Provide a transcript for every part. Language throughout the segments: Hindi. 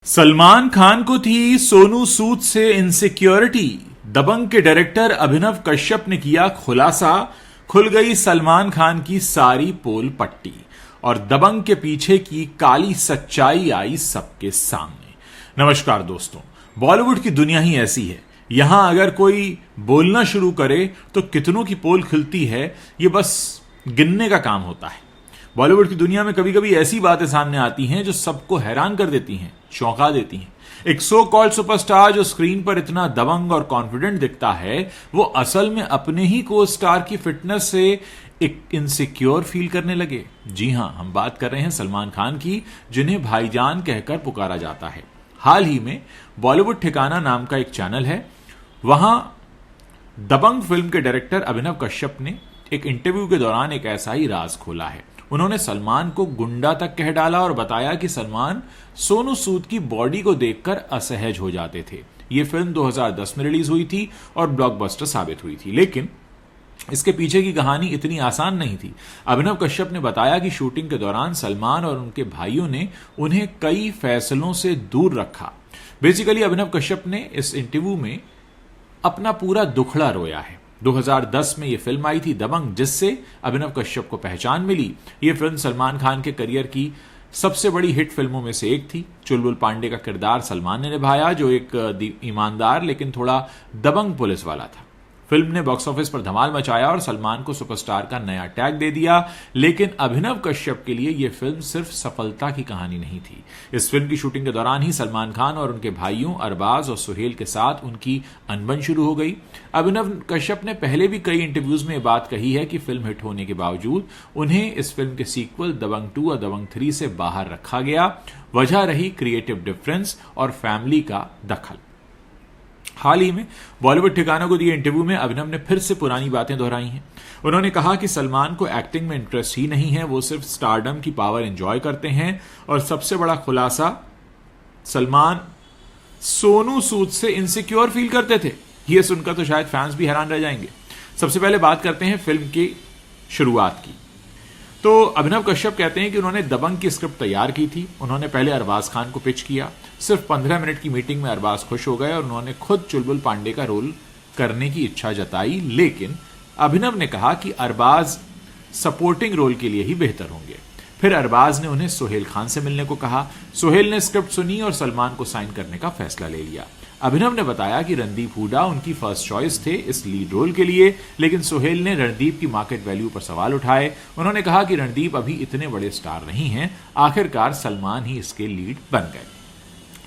सलमान खान को थी सोनू सूद से इनसिक्योरिटी। दबंग के डायरेक्टर अभिनव कश्यप ने किया खुलासा। खुल गई सलमान खान की सारी पोल पट्टी और दबंग के पीछे की काली सच्चाई आई सबके सामने। नमस्कार दोस्तों, बॉलीवुड की दुनिया ही ऐसी है। यहां अगर कोई बोलना शुरू करे तो कितनों की पोल खुलती है, ये बस गिनने का काम होता है। बॉलीवुड की दुनिया में कभी कभी ऐसी बातें सामने आती हैं जो सबको हैरान कर देती हैं, चौंका देती हैं। एक सो कॉल्ड सुपरस्टार जो स्क्रीन पर इतना दबंग और कॉन्फिडेंट दिखता है, वो असल में अपने ही को स्टार की फिटनेस से एक इनसिक्योर फील करने लगे। जी हां, हम बात कर रहे हैं सलमान खान की, जिन्हें भाईजान कहकर पुकारा जाता है। हाल ही में बॉलीवुड ठिकाना नाम का एक चैनल है, वहां दबंग फिल्म के डायरेक्टर अभिनव कश्यप ने एक इंटरव्यू के दौरान एक ऐसा ही राज खोला है। उन्होंने सलमान को गुंडा तक कह डाला और बताया कि सलमान सोनू सूद की बॉडी को देखकर असहज हो जाते थे। यह फिल्म 2010 में रिलीज हुई थी और ब्लॉकबस्टर साबित हुई थी, लेकिन इसके पीछे की कहानी इतनी आसान नहीं थी। अभिनव कश्यप ने बताया कि शूटिंग के दौरान सलमान और उनके भाइयों ने उन्हें कई फैसलों से दूर रखा। बेसिकली अभिनव कश्यप ने इस इंटरव्यू में अपना पूरा दुखड़ा रोया है। 2010 में यह फिल्म आई थी दबंग, जिससे अभिनव कश्यप को पहचान मिली। यह फिल्म सलमान खान के करियर की सबसे बड़ी हिट फिल्मों में से एक थी। चुलबुल पांडे का किरदार सलमान ने निभाया, जो एक ईमानदार लेकिन थोड़ा दबंग पुलिस वाला था। फिल्म ने बॉक्स ऑफिस पर धमाल मचाया और सलमान को सुपरस्टार का नया टैग दे दिया, लेकिन अभिनव कश्यप के लिए यह फिल्म सिर्फ सफलता की कहानी नहीं थी। इस फिल्म की शूटिंग के दौरान ही सलमान खान और उनके भाइयों अरबाज और सुहेल के साथ उनकी अनबन शुरू हो गई। अभिनव कश्यप ने पहले भी कई इंटरव्यूज में बात कही है कि फिल्म हिट होने के बावजूद उन्हें इस फिल्म के सीक्वल दबंग 2 और दबंग 3 से बाहर रखा गया। वजह रही क्रिएटिव डिफरेंस और फैमिली का दखल। हाल ही में बॉलीवुड ठिकानों को दिए इंटरव्यू में अभिनव ने फिर से पुरानी बातें दोहराई हैं। उन्होंने कहा कि सलमान को एक्टिंग में इंटरेस्ट ही नहीं है, वो सिर्फ स्टारडम की पावर एंजॉय करते हैं। और सबसे बड़ा खुलासा, सलमान सोनू सूद से इनसिक्योर फील करते थे। यह सुनकर तो शायद फैंस भी हैरान रह जाएंगे। सबसे पहले बात करते हैं फिल्म की शुरुआत की। तो अभिनव कश्यप कहते हैं कि उन्होंने दबंग की स्क्रिप्ट तैयार की थी। उन्होंने पहले अरबाज खान को पिच किया। सिर्फ 15 मिनट की मीटिंग में अरबाज खुश हो गए और उन्होंने खुद चुलबुल पांडे का रोल करने की इच्छा जताई, लेकिन अभिनव ने कहा कि अरबाज सपोर्टिंग रोल के लिए ही बेहतर होंगे। फिर अरबाज ने उन्हें सुहेल खान से मिलने को कहा। सुहेल ने स्क्रिप्ट सुनी और सलमान को साइन करने का फैसला ले लिया। अभिनव ने बताया कि रणदीप हुडा उनकी फर्स्ट चॉइस थे इस लीड रोल के लिए, लेकिन सुहेल ने रणदीप की मार्केट वैल्यू पर सवाल उठाए। उन्होंने कहा कि रणदीप अभी इतने बड़े स्टार नहीं हैं, आखिरकार सलमान ही इसके लीड बन गए।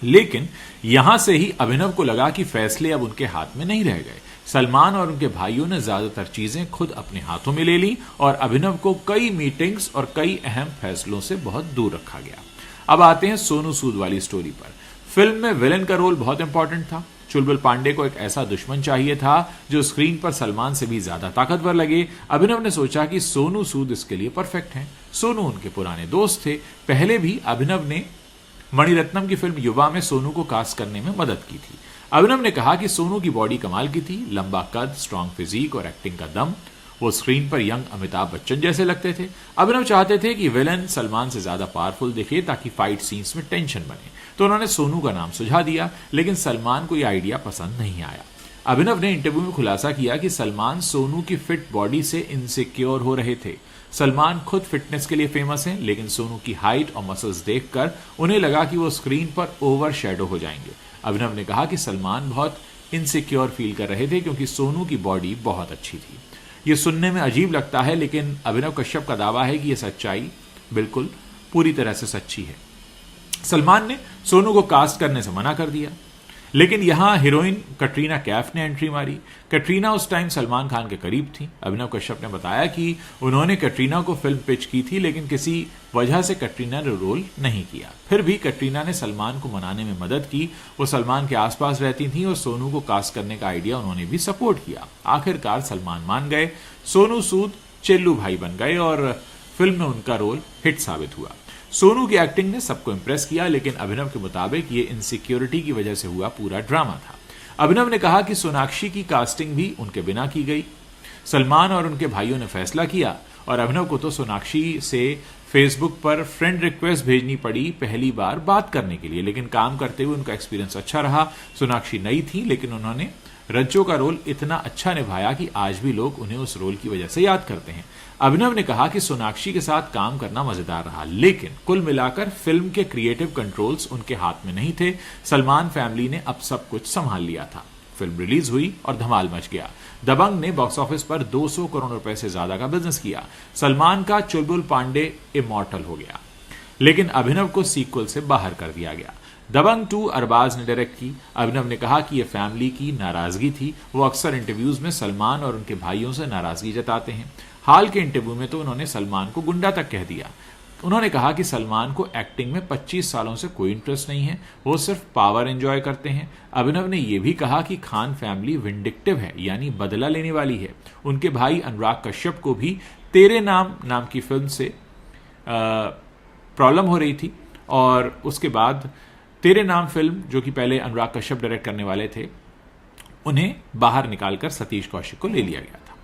लेकिन यहां से ही अभिनव को लगा कि फैसले अब उनके हाथ में नहीं रह गए। सलमान और उनके भाइयों ने ज्यादातर चीजें खुद अपने हाथों में ले ली और अभिनव को कई मीटिंग्स और कई अहम फैसलों से बहुत दूर रखा गया। अब आते हैं सोनू सूद वाली स्टोरी पर। फिल्म में विलेन का रोल बहुत इंपॉर्टेंट था। चुलबुल पांडे को एक ऐसा दुश्मन चाहिए था जो स्क्रीन पर सलमान से भी ज्यादा ताकतवर लगे। अभिनव ने सोचा कि सोनू सूद इसके लिए परफेक्ट हैं। सोनू उनके पुराने दोस्त थे। पहले भी अभिनव ने मणिरत्नम की फिल्म युवा में सोनू को कास्ट करने में मदद की थी। अभिनव ने कहा कि सोनू की बॉडी कमाल की थी, लंबा कद, स्ट्रॉन्ग फिजिक और एक्टिंग का दम। वो स्क्रीन पर यंग अमिताभ बच्चन जैसे लगते थे। अभिनव चाहते थे कि विलन सलमान से ज्यादा पावरफुल दिखे ताकि फाइट सीन्स में टेंशन बने, तो उन्होंने सोनू का नाम सुझा दिया, लेकिन सलमान को यह आइडिया पसंद नहीं आया। अभिनव ने इंटरव्यू में खुलासा किया कि सलमान सोनू की फिट बॉडी से इनसिक्योर हो रहे थे। सलमान खुद फिटनेस के लिए फेमस हैं, लेकिन सोनू की हाइट और मसल्स देखकर उन्हें लगा कि वो स्क्रीन पर ओवर शैडो हो जाएंगे। अभिनव ने कहा कि सलमान बहुत इनसिक्योर फील कर रहे थे क्योंकि सोनू की बॉडी बहुत अच्छी थी। ये सुनने में अजीब लगता है, लेकिन अभिनव कश्यप का दावा है कि यह सच्चाई बिल्कुल पूरी तरह से सच्ची है। सलमान ने सोनू को कास्ट करने से मना कर दिया, लेकिन यहां हीरोइन कटरीना कैफ ने एंट्री मारी। कटरीना उस टाइम सलमान खान के करीब थी। अभिनव कश्यप ने बताया कि उन्होंने कटरीना को फिल्म पिच की थी, लेकिन किसी वजह से कटरीना ने रोल नहीं किया। फिर भी कटरीना ने सलमान को मनाने में मदद की। वो सलमान के आसपास रहती थी और सोनू को कास्ट करने का आइडिया उन्होंने भी सपोर्ट किया। आखिरकार सलमान मान गए। सोनू सूद चेल्लू भाई बन गए और फिल्म में उनका रोल हिट साबित हुआ। सोनू की एक्टिंग ने सबको इंप्रेस किया, लेकिन अभिनव के मुताबिक ये इनसिक्योरिटी की वजह से हुआ पूरा ड्रामा था। अभिनव ने कहा कि सोनाक्षी की कास्टिंग भी उनके बिना की गई। सलमान और उनके भाइयों ने फैसला किया और अभिनव को तो सोनाक्षी से फेसबुक पर फ्रेंड रिक्वेस्ट भेजनी पड़ी पहली बार बात करने के लिए, लेकिन काम करते हुए उनका एक्सपीरियंस अच्छा रहा। सोनाक्षी नई थी, लेकिन उन्होंने रज्जो का रोल इतना अच्छा निभाया कि आज भी लोग उन्हें उस रोल की वजह से याद करते हैं। अभिनव ने कहा कि सोनाक्षी के साथ काम करना मजेदार रहा, लेकिन कुल मिलाकर फिल्म के क्रिएटिव कंट्रोल्स उनके हाथ में नहीं थे। सलमान फैमिली ने अब सब कुछ संभाल लिया था। फिल्म रिलीज हुई और धमाल मच गया। दबंग ने बॉक्स ऑफिस पर 200 करोड़ रुपए से ज्यादा का बिजनेस किया। सलमान का चुलबुल पांडे इमॉर्टल हो गया, लेकिन अभिनव को सीक्वल से बाहर कर दिया गया। दबंग 2 अरबाज ने डायरेक्ट की। अभिनव ने कहा कि यह फैमिली की नाराजगी थी। वो अक्सर इंटरव्यूज में सलमान और उनके भाइयों से नाराजगी जताते हैं। हाल के इंटरव्यू में तो उन्होंने सलमान को गुंडा तक कह दिया। उन्होंने कहा कि सलमान को एक्टिंग में 25 सालों से कोई इंटरेस्ट नहीं है, वो सिर्फ पावर एंजॉय करते हैं। अभिनव ने यह भी कहा कि खान फैमिली विंडिक्टिव है, यानी बदला लेने वाली है। उनके भाई अनुराग कश्यप को भी तेरे नाम की फिल्म से प्रॉब्लम हो रही थी, और उसके बाद तेरे नाम फिल्म, जो कि पहले अनुराग कश्यप डायरेक्ट करने वाले थे, उन्हें बाहर निकालकर सतीश कौशिक को ले लिया गया था।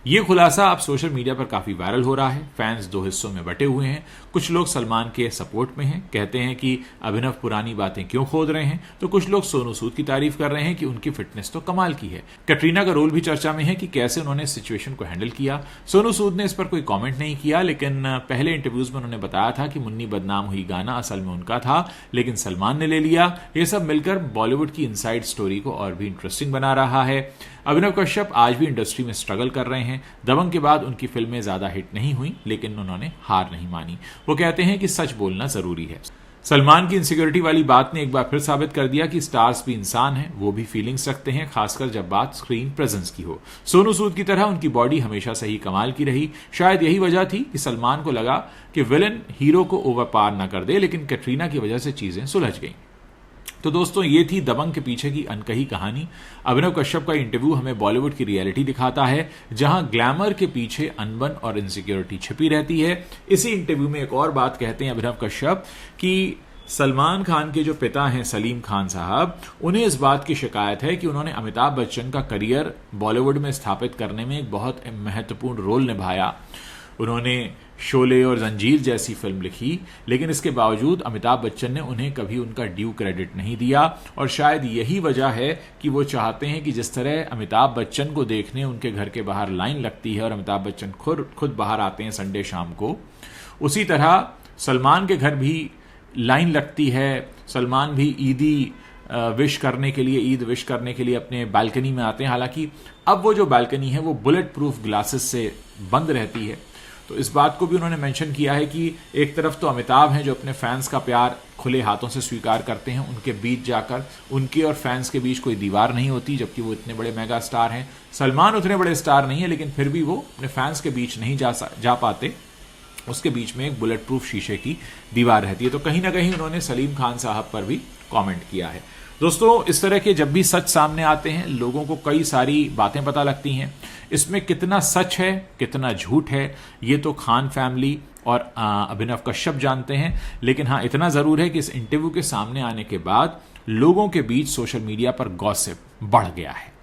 ये खुलासा अब सोशल मीडिया पर काफी वायरल हो रहा है। फैंस दो हिस्सों में बटे हुए हैं। कुछ लोग सलमान के सपोर्ट में हैं, कहते हैं कि अभिनव पुरानी बातें क्यों खोद रहे हैं, तो कुछ लोग सोनू सूद की तारीफ कर रहे हैं कि उनकी फिटनेस तो कमाल की है। कैटरीना का रोल भी चर्चा में है कि कैसे उन्होंने सिचुएशन को हैंडल किया। सोनू सूद ने इस पर कोई कॉमेंट नहीं किया, लेकिन पहले इंटरव्यूज में उन्होंने बताया था कि मुन्नी बदनाम हुई गाना असल में उनका था, लेकिन सलमान ने ले लिया। ये सब मिलकर बॉलीवुड की इनसाइड स्टोरी को और भी इंटरेस्टिंग बना रहा है। अभिनव कश्यप आज भी इंडस्ट्री में स्ट्रगल कर रहे हैं। दबंग के बाद उनकी फिल्में ज्यादा हिट नहीं हुई, लेकिन उन्होंने हार नहीं मानी। वो कहते हैं कि सच बोलना जरूरी है। सलमान की इनसिक्योरिटी वाली बात ने एक बार फिर साबित कर दिया कि स्टार्स भी इंसान हैं, वो भी फीलिंग्स रखते हैं, खासकर जब बात स्क्रीन प्रेजेंस की हो। सोनू सूद की तरह उनकी बॉडी हमेशा से ही कमाल की रही। शायद यही वजह थी कि सलमान को लगा कि विलन हीरो को ओवर पार न कर दे, लेकिन कैटरीना की वजह से चीजें सुलझ गईं। तो दोस्तों, ये थी दबंग के पीछे की अनकही कहानी। अभिनव कश्यप का इंटरव्यू हमें बॉलीवुड की रियलिटी दिखाता है, जहां ग्लैमर के पीछे अनबन और इनसिक्योरिटी छिपी रहती है। इसी इंटरव्यू में एक और बात कहते हैं अभिनव कश्यप कि सलमान खान के जो पिता हैं सलीम खान साहब, उन्हें इस बात की शिकायत है कि उन्होंने अमिताभ बच्चन का करियर बॉलीवुड में स्थापित करने में एक बहुत महत्वपूर्ण रोल निभाया। उन्होंने शोले और जंजीर जैसी फिल्म लिखी, लेकिन इसके बावजूद अमिताभ बच्चन ने उन्हें कभी उनका ड्यू क्रेडिट नहीं दिया। और शायद यही वजह है कि वो चाहते हैं कि जिस तरह अमिताभ बच्चन को देखने उनके घर के बाहर लाइन लगती है और अमिताभ बच्चन खुद बाहर आते हैं संडे शाम को, उसी तरह सलमान के घर भी लाइन लगती है। सलमान भी ईदी विश करने के लिए, ईद विश करने के लिए अपने बालकनी में आते हैं। हालांकि अब वो जो बालकनी है वो बुलेट प्रूफ ग्लासेस से बंद रहती है। तो इस बात को भी उन्होंने मेंशन किया है कि एक तरफ तो अमिताभ हैं जो अपने फैंस का प्यार खुले हाथों से स्वीकार करते हैं, उनके बीच जाकर उनके और फैंस के बीच कोई दीवार नहीं होती, जबकि वो इतने बड़े मेगा स्टार हैं। सलमान उतने बड़े स्टार नहीं है, लेकिन फिर भी वो अपने फैंस के बीच नहीं जा पाते। उसके बीच में एक बुलेट प्रूफ शीशे की दीवार रहती है। तो कहीं ना कहीं उन्होंने सलीम खान साहब पर भी कमेंट किया है। दोस्तों, इस तरह के जब भी सच सामने आते हैं, लोगों को कई सारी बातें पता लगती हैं। इसमें कितना सच है, कितना झूठ है, ये तो खान फैमिली और अभिनव कश्यप जानते हैं। लेकिन हाँ, इतना जरूर है कि इस इंटरव्यू के सामने आने के बाद लोगों के बीच सोशल मीडिया पर गॉसिप बढ़ गया है।